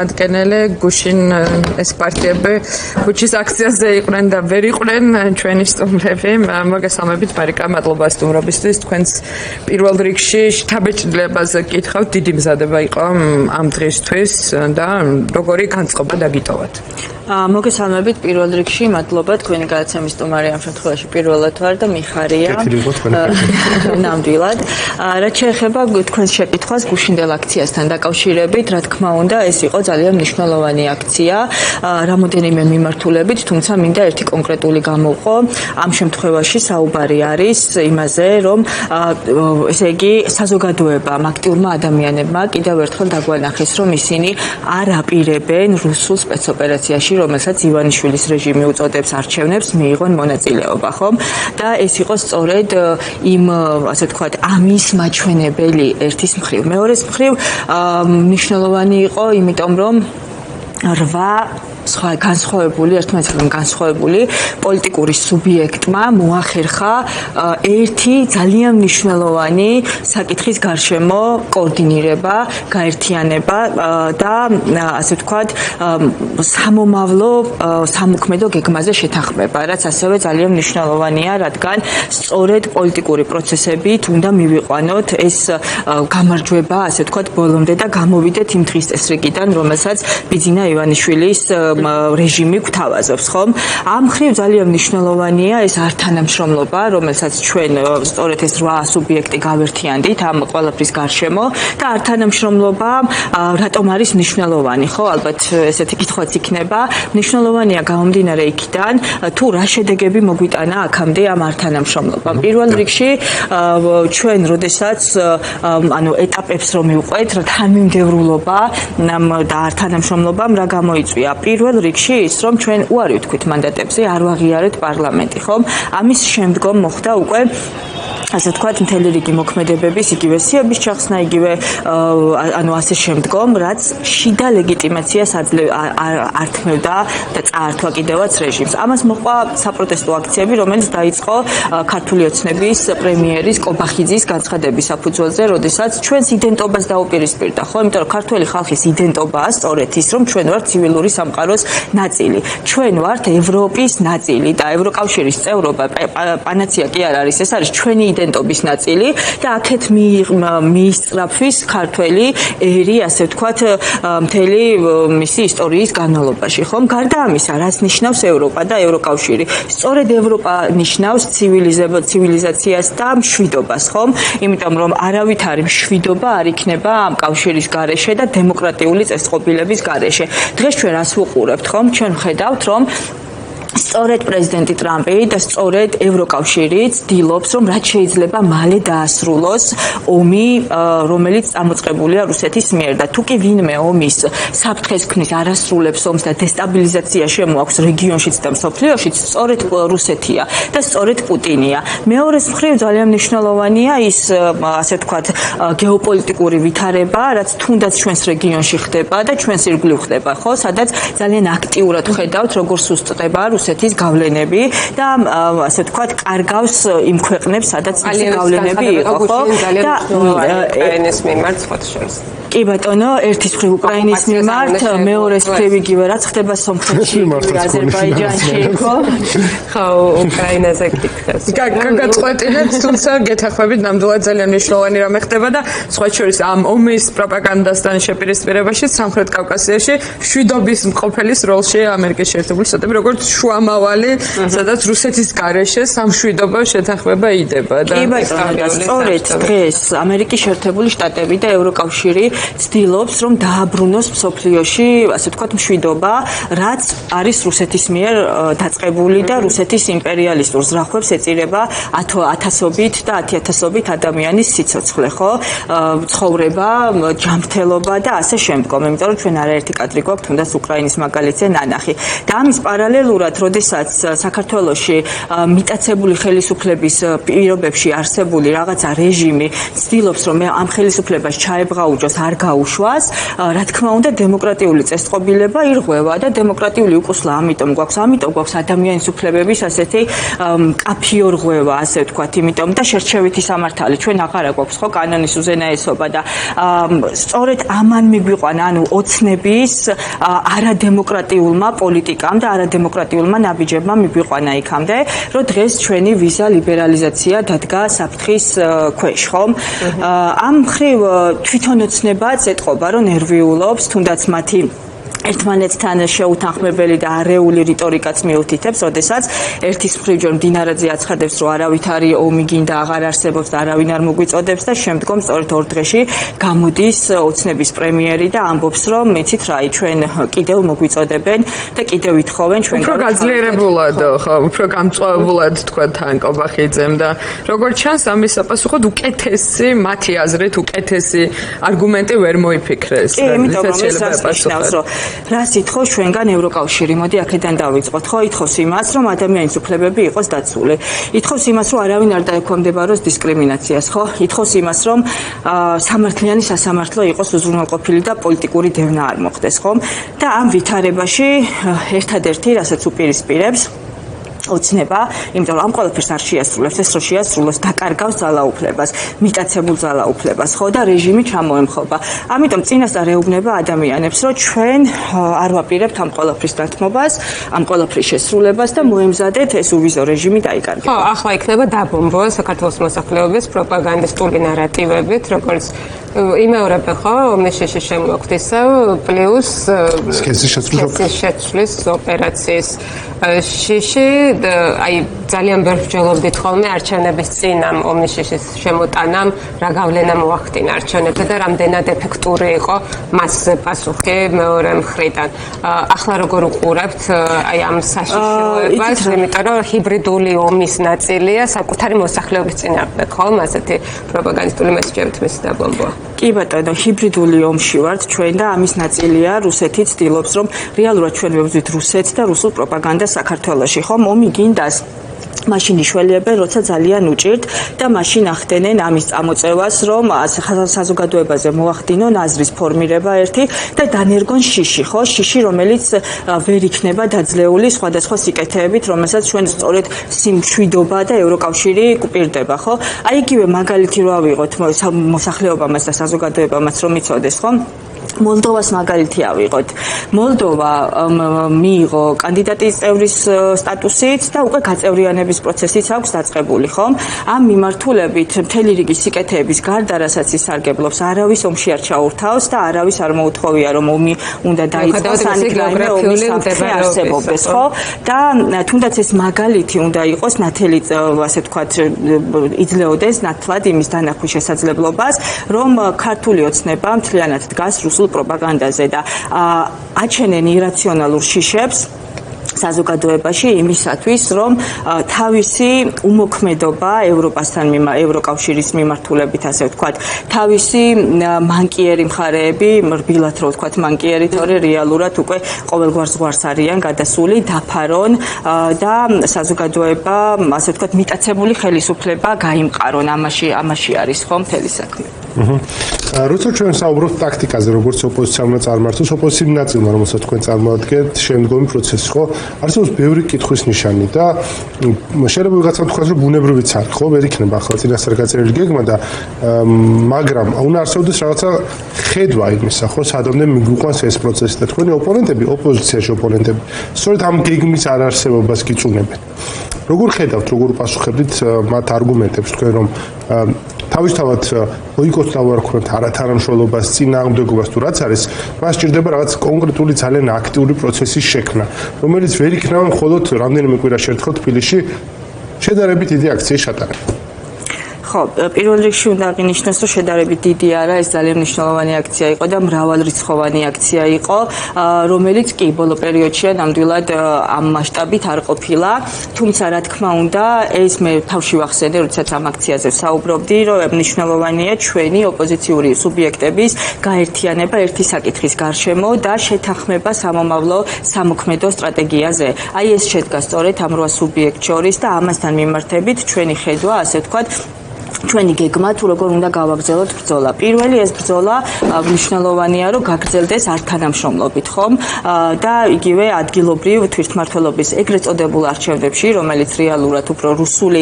Adkenele gushin es partiebe kuchis aktsiაზე იყვნენ და ვერ იყვნენ ჩვენი სტუმრები მოგესალმებით ბარიკა მადლობა სტუმრობისთვის თქვენს პირველ რიგში შთაბეჭდილებაზე გითხავთ დიდი მზადება იყო ამ დღისთვის და როგორი განწყობა დაგიტოვათ მოგესალმებით პირველ რიგში მადლობა თქვენი გადაცემის სტუმარი ამ შემთხვევაში პირველად ვარ და მიხარია ნამდვილად რაც შეეხება თქვენს შეკითხვას გუშინდელ აქციასთან დაკავშირებით რა თქმა უნდა ეს იყო ძალიან მნიშვნელოვანი აქცია რამოდენიმე მიმართულებით თუმცა მინდა ერთი კონკრეტული გამოვყო ამ შემთხვევაში საუბარი არის იმაზე რომ ესე იგი საზოგადოებამ აქტიურმა ადამიანებმა კიდევ ერთხელ დაგვანახეს რომ ისინი არ აპირებენ რუსულ სპეცოპერაციაში რომელსაც ივანიშვილის რეჟიმი უწოდებს არჩევნებს მიიღონ მონაწილეობა ხომ და ეს იყო სწორედ იმ ასე ვთქვათ ამის მაჩვენებელი ერთის მხრივ მეორეს მხრივ მნიშვნელოვანი იყო იმიტომ რომ 8 განსხვავებული ერთმანეთთან განსხვავებული პოლიტიკური სუბიექტმა მოახერხა ერთი ძალიან მნიშვნელოვანი საკითხის გარშემო კოორდინირება, გაერთიანება და ასე ვთქვათ სამომავლო სამოქმედო გეგმაზე შეთანხმება, რაც ასევე ძალიან მნიშვნელოვანია, რადგან სწორედ პოლიტიკური პროცესებით უნდა მივიყვანოთ ეს გამარჯვება, ასე ვთქვათ, ბოლომდე და გამოვიდეთ იმ დღის წესრიგიდან, რომელსაც ბიძინა ივანიშვილის რეჟიმი გვთავაზობს, ხომ? ამ მხრივ ძალიან მნიშვნელოვანია ეს ართანამშრომლობა, რომელსაც ჩვენ სწორედ ეს 8 სუბიექტი გავერთიანდით ამ ყველაფრის გარშემო და ართანამშრომლობა რატომ არის მნიშვნელოვანი, ხო? ალბათ ესეთი კითხვაც იქნება. მნიშვნელოვანია გამომდინარე იქიდან, თუ რა შედეგები მოგვიტანა აქამდე ამ ართანამშრომლობამ. პირველ რიგში ჩვენ როდესაც ანუ ეტაპებს რომ მივყვეთ, თანმიმდევრულობა და ართანამშრომლობამ რა გამოიწვია? პირველ რიგში ის რომ ჩვენ უარი ვთქვით მანდატებზე არ ვაღიარეთ პარლამენტი ხომ ამის შემდგომ მოხდა უკვე ასე ვთქვათ მთელი რიგი მოქმედებების იგივე სიების ჩახსნა იგივე ანუ ასე შემდგომ რაც შიდა ლეგიტიმაციას ართმევდა და წაართვა კიდევაც რეჟიმს ამას მოყვა საპროტესტო აქციები რომელიც დაიწყო ქართული ოცნების პრემიერის კობახიძის განცხადების საფუძველზე როდესაც ჩვენს იდენტობას დაუპირისპირდა ხო იმიტომ რომ ქართული ხალხის იდენტობაა სწორედ ის რომ ჩვენ ვართ ცივილური სამყაროს ნაწილი ჩვენ ვართ ევროპის ნაწილი და ევროკავშირის წევრობა პანაცია კი არ არის ეს არის ჩვენი იდენტობის ნაწილი და აქეთ მიისწრაფვის ქართველი ერი ასე ვთქვათ მთელი მისი ისტორიის განმავლობაში ხომ გარდა ამისა რაც ნიშნავს ევროპა და ევროკავშირი სწორედ ევროპა ნიშნავს ცივილიზაციას და მშვიდობას ხომ იმიტომ რომ არავითარი მშვიდობა არ იქნება ამ კავშირის გარეშე და დემოკრატიული წესწყობილების გარეშე დღეს ჩვენ რას ვუყურებთ ხომ ჩვენ ვხედავთ რომ სწორედ პრეზიდენტი ტრამპი და სწორედ ევროკავშირი ცდილობს რომ რაც შეიძლება მალე დაასრულოს ომი რომელიც წამოწყებულია რუსეთის მიერ და თუ კი ვინმე ომის საფრთხეს ქმნის არასრულებს ომს და დესტაბილიზაცია შემოაქვს რეგიონშიც და მსოფლიოშიც სწორედ რუსეთია და სწორედ პუტინია მეორეს მხრივ ძალიან მნიშვნელოვანია ის ასე ვთქვათ გეოპოლიტიკური ვითარება რაც თუნდაც ჩვენს რეგიონში ხდება და ჩვენს ირგვლივ ხდება ხო სადაც ძალიან აქტიურად ხედავთ როგორ სუსტდება რუსეთის გავლენები და ასე ვთქვათ კარგავს იმ ქვეყნებს სადაც ეს გავლენები იყო ხო და უკრაინის მიმართ ფოთშორის კი ბატონო ერთის მხრივ უკრაინის მიმართ მეორეს მხრივ იგივე რაც ხდება სომხეთში აზერბაიჯანში ხო ხო უკრაინაზე გიქცეს გაგაწყვეტინებთ თუმცა გეთახმებით ნამდვილად ძალიან მნიშვნელოვანი რამე ხდება და სხვა შორის ამ ომის პროპაგანდასთან შეპირისპირებაში სამხრეთ კავკასიაში მშვიდობის მყოფელის როლში ამერიკის შეერთებული შტატები როგორც შუამავალი სადაც რუსეთის გარეშე სამშვიდობო შეთანხმება იდება და კი ბატონო სწორედ დღეს ამერიკის შეერთებული შტატები და ევროკავშირი ცდილობს რომ დააბრუნოს მსოფლიოში ასე ვთქვათ მშვიდობა რაც არის რუსეთის მიერ დაწყებული და რუსეთის იმპერიალისტურ ზრახვებს ეწირება ათასობით და 10,000-ობით ადამიანის სიცოცხლე ხო ცხოვრება ჯანმრთელობა და ასე შემდგომ იმიტომ რომ ჩვენ არაერთი კადრი გვაქვს თუნდაც უკრაინის მაგალითზე ნანახი და ამის პარალელურად როდესაც საქართველოში მიტაცებული ხელისუფლების პირობებში არსებული რაღაცა რეჟიმი ცდილობს რომ ამ ხელისუფლებას ჩაებღაუჯოს არ გაუშვას, რა თქმა უნდა, დემოკრატიული წესწყობილება ირღვევა და დემოკრატიული უკუსლა ამიტომ გვაქვს ადამიანის უფლებების ასეთი კაფიო რღვევა, ასე ვთქვათ, იმიტომ და შერჩევითი სამართალი ჩვენ აღარა გვაქვს ხო კანონის უზენაესობა და სწორედ ამან მიგვიყვანა, ანუ ოცნების არადემოკრატიულმა პოლიტიკამ და არადემოკრატიულმა ნაბიჯებმა მიგვიყვანა იქამდე, რომ დღეს ჩვენი ვიზა ლიბერალიზაცია დადგა საფრთხის ქვეშ, ხომ? ამ მხრივ თვითონ ოცნებაც ეტყობა, რომ ნერვიულობს, თუნდაც მათი ერთმანეთთან შეუთანხმებელი და არეული რიტორიკაც მიუთითებს, როდესაც ერთის მხრივ ჯერ მდინარაძე აცხადებს, რომ არავითარი ომი გინდა აღარ არსებობს და არავინ არ მოგვიწოდებს და შემდგომ სწორედ ორ დღეში გამოდის ოცნების პრემიერი და ამბობს, რომ მეცით რა, ჩვენ კიდევ მოგვიწოდებენ და კიდევ ითხოვენ ჩვენ უფრო გაძლიერებულად, ხო, უფრო გამწვავებულად თქვა თან კობახიძემ და როგორც ჩანს ამის საპასუხოდ უკეთესი, მათი აზრით უკეთესი არგუმენტი ვერ მოიფიქრეს. კი, იმიტომ რომ ეს ნიშნავს, რომ რას ითხოვს ჩვენგან ევროკავშირი? მოდი აქედან დავიწყოთ, ხო? ითხოვს იმას, რომ ადამიანის უფლებები იყოს დაცული. ითხოვს იმას, რომ არავინ არ დაექვემდებაროს დისკრიმინაციას, ხო? ითხოვს იმას, რომ სამართლიანი სასამართლო იყოს უზრუნველყოფილი და პოლიტიკური დევნა არ მოხდეს, ხო? და ამ ვითარებაში ერთადერთი, რასაც უპირისპირებს ოცნება, იმიტომ რომ ამ ყველაფერს არ შეასრულებს, ეს რო შეასრულოს, დაკარგავს ძალაუფლებას, მიტაცებულ ძალაუფლებას, ხო და რეჟიმი ჩამოემხობა. ამიტომ წინასწარ ეუბნება ადამიანებს, რომ ჩვენ არ ვაპირებთ ამ ყველაფრის დათმობას, ამ ყველაფრის შესრულებას და მოემზადეთ ეს უვიზო რეჟიმი დაიკარგება. ხო, ახლა იქნება დაბომბვა საქართველოს მოსახლეობის პროპაგანდისტული ნარატივებით, როგორც იმეორებენ ხო, ომნიშეში შემოგვდისა, პლუს სქესის შეცვლის ოპერაციის შიში, აი ძალიან ბევრ მსჯელობდით ხოლმე არჩევნების წინ ამ ომნიშეშის შემოტანამ რა გავლენა მოახდინა არჩევნებზე და რამდენად ეფექტური იყო მასზე პასუხი მეორე მხრიდან. ახლა როგორ უყურებთ აი ამ საშიშროებას, იმიტომ რომ ჰიბრიდული ომის ნაწილია საკუთარი მოსახლეობის წინააღმდეგ, ხოლმე ასეთი პროპაგანდისტული მესეჯებით მისი დაბომბვა. კი ბატონო, ჰიბრიდული ომში ვართ ჩვენ და ამის ნაწილია რუსეთი ცდილობს, რომ რეალურად ჩვენ ვებრძვით რუსეთს და რუსულ პროპაგანდას საქართველოში, ხომ? ომი გინდას მაშინ იშველიებენ, როცა ძალიან უჭირთ და მაშინ ახდენენ ამის წამოწევას, რომ საზოგადოებაზე მოახდინონ აზრის ფორმირება ერთი და დანერგონ შიში, ხო? შიში, რომელიც ვერ იქნება დაძლეული სხვადასხვა სიკეთეებით, რომელსაც ჩვენ სწორედ სიმშვიდობა და ევროკავშირი გვპირდება, ხო? აი იგივე მაგალითი რო ავიღოთ მოსახლეობამაც და საზოგადოებამაც რომ იცოდეს, ხო? მოლდოვას მაგალითი ავიღოთ. მოლდოვა მიიღო კანდიდატის წევრის სტატუსით და უკვე გაწევრიანების პროცესიც აქვს დაწყებული, ხომ? ამ მიმართულებით მთელი რიგი სიკეთეების გარდა, რასაც ისარგებლობს, არავის ომში არ ჩაურთავს და არავის არ მოუთხოვია, რომ ომი უნდა დაიწყოს, ან რაიმე ომის საფრთხე არსებობდეს, ხო? და თუნდაც ეს მაგალითი უნდა იყოს ნათელი, ასე ვთქვათ, იძლეოდეს ნათლად იმის დანახვის შესაძლებლობას, რომ ქართული ოცნება მთლიანად დგას რუსულ პროპაგანდაზე და აჩენენ ირაციონალურ შიშებს საზოგადოებაში იმისათვის, რომ თავისი უმოქმედობა ევროპასთან ევროკავშირის მიმართულებით, ასე ვთქვათ, თავისი მანკიერი მხარეები, რბილად რო ვთქვათ, მანკიერი თორე რეალურად უკვე ყოველგვარ ზღვარს არიან გადასული, დაფარონ და საზოგადოება, ასე ვთქვათ, მიტაცებული ხელისუფლება გაიმყარონ. ამაში არის ხო მთელი საქმე. როცა ჩვენ საუბრობთ ტაქტიკაზე, როგორც ოპოზიცია უნდა წარმართოს, ოპოზიციის ნაწილმა, რომელსაც თქვენ წარმოადგენთ, შემდგომი პროცესი, ხო? არსებობს ბევრი კითხვის ნიშანი და შეიძლება ვიღაცამ თქვას, რომ ბუნებრივიც არის, ხო? ვერ იქნება ახლა წინასწარ გაწერილი გეგმა და მაგრამ უნდა არსებობდეს რაღაცა ხედვა იმისა, ხო? სადამდე მიგვიყვანს ეს პროცესი და თქვენი ოპონენტები, ოპოზიციაში ოპონენტები, სწორედ ამ გეგმის არარსებობას გიწუნებენ. როგორ ხედავთ, როგორ პასუხებდით მათ არგუმენტებს თქვენ, რომ თავისთავად ბოიკოტს დავარქვათ არათანამშრომლობას, წინააღმდეგობას თუ რაც არის, მას სჭირდება რაღაც კონკრეტული ძალიან აქტიური პროცესის შექმნა, რომელიც ვერ იქნება მხოლოდ რამდენიმე კვირაში ერთხელ თბილისში შედარებით დიდი აქციის ჩატარება. ხო, პირველ რიგში უნდა აღინიშნოს, რომ შედარებით დიდი არა, ეს ძალიან მნიშვნელოვანი აქცია იყო და მრავალრიცხოვანი აქცია იყო, რომელიც კი ბოლო პერიოდში ნამდვილად ამ მასშტაბით არ ყოფილა. თუმცა, რა თქმა უნდა, ეს მე თავში ვახსენე, როდესაც ამ აქციაზე ვსაუბრობდი, რომ მნიშვნელოვანია ჩვენი ოპოზიციური სუბიექტების გაერთიანება ერთი საკითხის გარშემო და შეთანხმება სამომავლო სამოქმედო სტრატეგიაზე. აი ეს შედგა სწორედ ამ რვა სუბიექტ შორის და ამასთან მიმართებით ჩვენი ხედვა, ასე ვთქვათ, ჩვენი გეგმა თუ როგორ უნდა გავაგრძელოთ ბრძოლა. პირველი ეს ბრძოლა მნიშვნელოვანია, რომ გაგრძელდეს ართანამშრომლობით, ხომ? და იგივე ადგილობრივ თვითმმართველობის ეგრეთ წოდებულ არჩევნებში, რომელიც რეალურად უფრო რუსული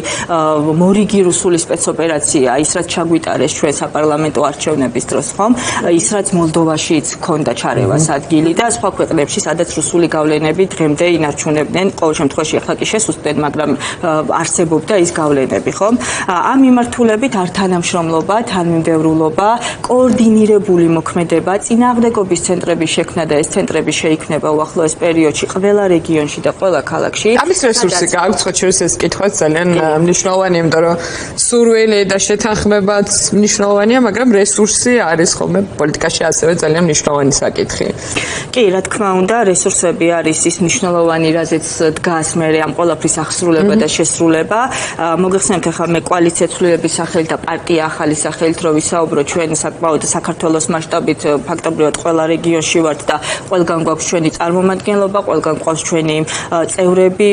მორიგი რუსული სპეცოპერაცია, ის რაც ჩაგვიტარეს ჩვენ საპარლამენტო არჩევნების დროს, ხომ? ის რაც მოლდოვაშიც ჰქონდა ჩარევას ადგილი და სხვა ქვეყნებში, სადაც რუსული გავლენები დღემდე ინარჩუნებდნენ, ყოველ შემთხვევაში ახლა კი შესუსტდნენ, მაგრამ არსებობდა ის გავლენები, ხომ? ამ მიმართულებით ართანამშრომლობა, თანმიმდევრულობა, კოორდინირებული მოქმედება, წინააღმდეგობის ცენტრების შექმნა და ეს ცენტრები შეიქმნება უახლოეს პერიოდში ყველა რეგიონში და ყველა ქალაქში. ამის რესურსი გააქვს, ხო შეიძლება ეს კითხვაც ძალიან მნიშვნელოვანია, იმიტომ რომ სურვილი და შეთანხმებაც მნიშვნელოვანია, მაგრამ რესურსი არის ხოლმე პოლიტიკაში ასევე ძალიან მნიშვნელოვანი საკითხი. კი, რა თქმა უნდა, რესურსები არის ის მნიშვნელოვანი, რაზეც დგას მე ამ ყველაფრის აღსრულება და შესრულება. მოგეხსენებთ ახლა მე კოალიცია ცვლილების სახელით და პარტია ახალი სახელით რო ვისაუბრო ჩვენ საკმაოდ საქართველოს მასშტაბით ფაქტობრივად ყველა რეგიონში ვართ და ყველგან გვაქვს ჩვენი წარმომადგენლობა, ყველგან გვყავს ჩვენი წევრები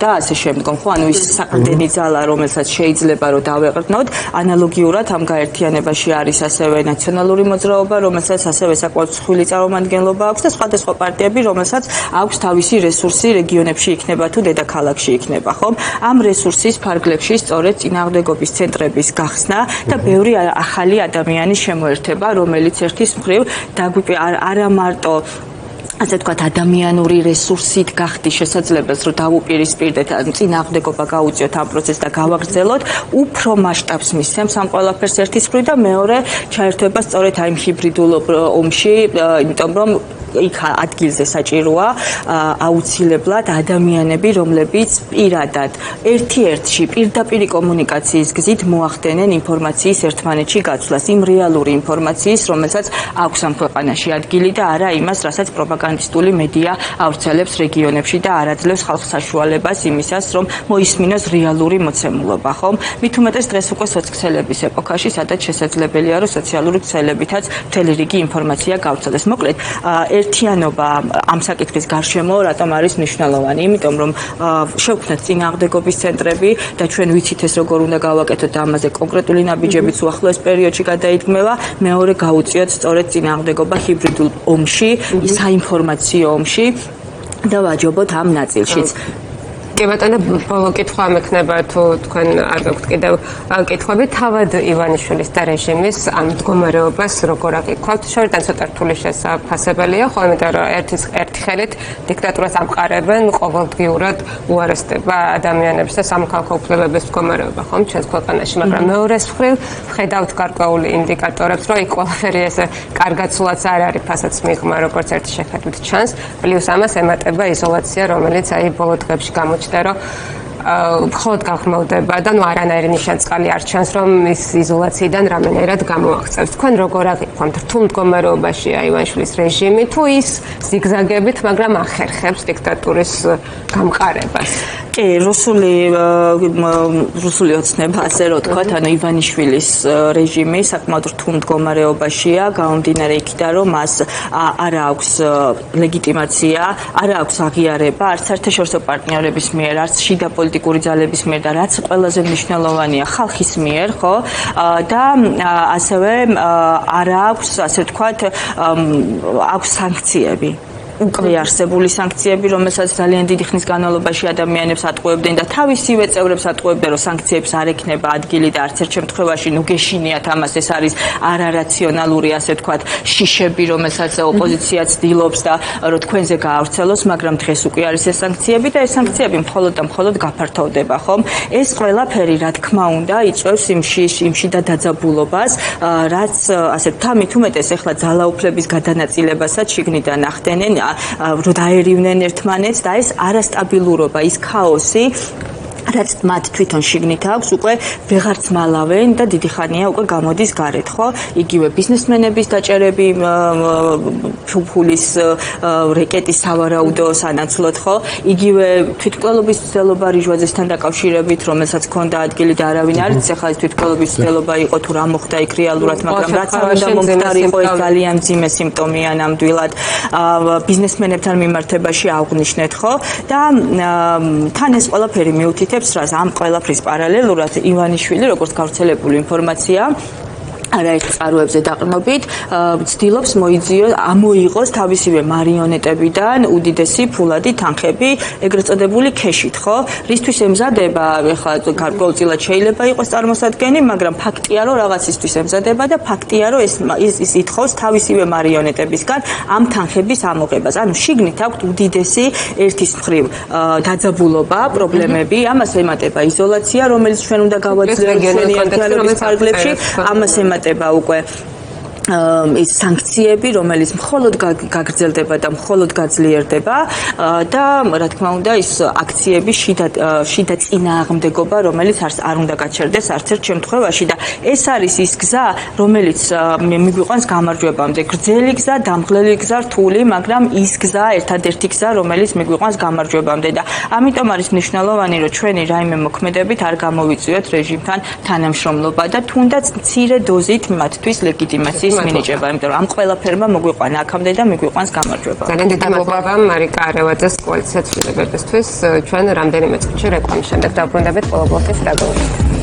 და ასე შემდგომ. ხო, ანუ ის საყრდენი ძალა, რომელსაც შეიძლება რომ დავეყრდნოთ, ანალოგიურად ამ გაერთიანებაში არის ასევე ნაციონალური მოძრაობა, რომელსაც ასევე საკმაოდ მსხვილი წარმომადგენლობა აქვს და სხვადასხვა პარტიები, რომელსაც აქვს თავისი რესურსი რეგიონებში იქნება თუ დედაქალაქში იქნება, ხომ? ამ რესურსის ფარგლებში სწორედ წინააღმდეგობის ცენტრების გახსნა და ბევრი ახალი ადამიანის შემოერთება, რომელიც ერთის მხრივ არა მარტო ასე თქვათ ადამიანური რესურსით გახდის შესაძლებელს რომ დავუპირისპირდეთ წინააღმდეგობა გაუწიოთ ამ პროცესს და გავაგრძელოთ უფრო მასშტაბს მისცემს ამ ყველაფერს ერთის მხრივ და მეორე ჩაერთვება სწორედ აი ჰიბრიდულ ომში იმიტომ რომ იქ ადგილზე საჭიროა აუცილებლად ადამიანები, რომლებიც პირადად ერთ-ერთში პირდაპირ კომუნიკაციის გზით მოახდენენ ინფორმაციის ერთმანეთში გაცვლას, იმ რეალური ინფორმაციის, რომელსაც აქვს ამ ქვეყანაში ადგილი და არა იმას, რასაც პროპაგანდისტული მედია ავრცელებს რეგიონებში და არ აძლევს ხალხს საშუალებას იმისას, რომ მოისმინოს რეალური მოცემულობა, ხომ? მით უმეტეს დღეს უკვე სოცქსელების ეპოქაში, სადაც შესაძლებელია, რომ სოციალური ქსელებითაც მთელი რიგი ინფორმაცია გავრცელდეს. მოკლედ, ერთიანობა ამ საკითხის გარშემო რატომ არის მნიშვნელოვანი? იმიტომ რომ შევქმნათ წინააღმდეგობის ცენტრები და ჩვენ ვიცით ეს როგორ უნდა გავაკეთოთ და ამაზე კონკრეტული ნაბიჯებიც უახლოეს პერიოდში გადაიდგმება. მეორე გაუწიოთ სწორედ წინააღმდეგობა ჰიბრიდულ ომში, საინფორმაციო ომში და ვაჯობოთ ამ ნაწილშიც. კი ბატონო, ბოლო კითხვა მექნება თუ თქვენ არ გაქვთ კიდევ კითხვები თავად ივანიშვილის და რეჟიმის ამ მდგომარეობას როგორ აკითხავთ? შორიდან ცოტა რთული შესაძლებელია, ხო, იმიტომ რომ ერთი ხელით დიქტატურას ამყარებენ ყოველდღიურად უარესდება ადამიანებს და სამოქალაქო უფლებების მდგომარეობა, ხომ, ჩვენს ქვეყანაში, მაგრამ მეორეს მხრივ ხედავთ გარკვეულ ინდიკატორებს, რომ იქ ყველაფერი ესე კარგაცვლაც არ არის, ფასაც მიღმა, როგორც ერთი შეხედვით ჩანს, პლუს ამას ემატება იზოლაცია, რომელიც აი ბოლო დღეებში გამოჩნდა რომ მხოლოდ გაღრმავდება და ნუ არანაირი ნიშანწყალი არ ჩანს რომ ის იზოლაციიდან რამენერად გამოაღწევს. თქვენ როგორ აღიქვამთ რთულ მდგომარეობაშია ივანიშვილის რეჟიმი თუ ის ზიგზაგებით, მაგრამ ახერხებს დიქტატურის გამყარებას? კი, რუსული ოცნება, ასე რომ თქვათ, ანუ ივანიშვილის რეჟიმი საკმაოდ რთულ მდგომარეობაშია, გამომდინარე იქიდან, რომ მას არ აქვს ლეგიტიმაცია, არ აქვს აღიარება არც საერთაშორისო პარტნიორების მიერ, არც შიდა პოლიტიკური ძალების მიერ და რაც ყველაზე მნიშვნელოვანია, ხალხის მიერ, ხო? და ასევე არ აქვს, ასე ვთქვათ, აქვს სანქციები. უკვე არსებული სანქციები, რომელსაც ძალიან დიდი ხნის განმავლობაში ადამიანებს ატყუებდნენ და თავისივე წევრებს ატყუებდნენ, რომ სანქციებს არ ექნება ადგილი და არც ერთ შემთხვევაში ნუ გეშინიათ ამას, ეს არის არარაციონალური, ასე ვთქვათ, შიშები, რომელსაც ოპოზიცია ცდილობს და რომ თქვენზე გაავრცელოს, მაგრამ დღეს უკვე არის ეს სანქციები და ეს სანქციები მხოლოდ და მხოლოდ გაფართოვდება, ხომ? ეს ყველაფერი, რა თქმა უნდა, იწვევს იმ შიდა დაძაბულობას, რაც ასე თამით უმეტეს ეხლა ძალაუფლების გადანაწილებასაც შიგნიდან ახდენენ რომ დაერივნენ ერთმანეთს და ეს არასტაბილურობა, ის ქაოსი რაც მათ თვითონ შიგნით აქვს, უკვე ვეღარც მალავენ და დიდი ხანია უკვე გამოდის გარეთ, ხო? იგივე ბიზნესმენების დაჭერები ფუფულის რეკეტის სავარაუდო სანაცვლოდ, ხო? იგივე თვითმკვლელობის მცდელობა რიჟვაძესთან დაკავშირებით, რომელსაც ჰქონდა ადგილი და არავინ არ იცის, ახლა ეს თვითმკვლელობის მცდელობა იყო თუ რა მოხდა იქ რეალურად, მაგრამ რაც არ უნდა მომხდარიყო, ეს ძალიან მძიმე სიმპტომია ნამდვილად ბიზნესმენებთან მიმართებაში აღვნიშნეთ, ხო? და თან ეს ყველაფერი მიუთითებს ამტკიცებს რას ამ ყველაფრის პარალელურად ივანიშვილი როგორც გავრცელებული ინფორმაცია არაერთ წყაროებზე დაყრდნობით ცდილობს ამოიღოს თავისივე მარიონეტებიდან უდიდესი ფულადი თანხები, ეგრეთ წოდებული ქეშით, ხო? რისთვის ემზადება, ეხლა გარკვეულწილად შეიძლება იყოს წარმოსადგენი, მაგრამ ფაქტია, რომ რაღაცისთვის ემზადება და ფაქტია, რომ ის ითხოვს თავისივე მარიონეტებისგან ამ თანხების ამოღებას. ანუ შიგნით აქვს უდიდესი ერთის მხრივ დაძაბულობა, პრობლემები, ამას ემატება იზოლაცია, რომელიც ჩვენ უნდა გავაძლიეროთ ჩვენი ერთიანობის ფარგლებში, ამას ემატება უკვე ის სანქციები, რომელიც მხოლოდ გაგრძელდება და მხოლოდ გაძლიერდება და რა თქმა უნდა ის აქციების შიდა წინააღმდეგობა, რომელიც არ უნდა გაჩერდეს არც ერთ შემთხვევაში და ეს არის ის გზა, რომელიც მიგვიყვანს გამარჯვებამდე. გრძელი გზა, დამღლელი გზა, რთული, მაგრამ ის გზა, ერთადერთი გზა, რომელიც მიგვიყვანს გამარჯვებამდე და ამიტომ არის მნიშვნელოვანი, რომ ჩვენი რაიმე მოქმედებით არ გამოვიწვიოთ რეჟიმთან თანამშრომლობა და თუნდაც მცირე დოზით მათთვის ლეგიტიმაციის მინიჭება, იმიტომ რომ ამ ყველაფერმა მოგვიყვანა აქამდე და მიგვიყვანს გამარჯვება. ძალიან დიდი მადლობა მარიკა არევაძეს კოალიციას ცვლილებებისთვის. ჩვენ რამდენიმე წუთში რეკლამის შემდეგ დავბრუნდებით ყოველგვარად რაგაუში.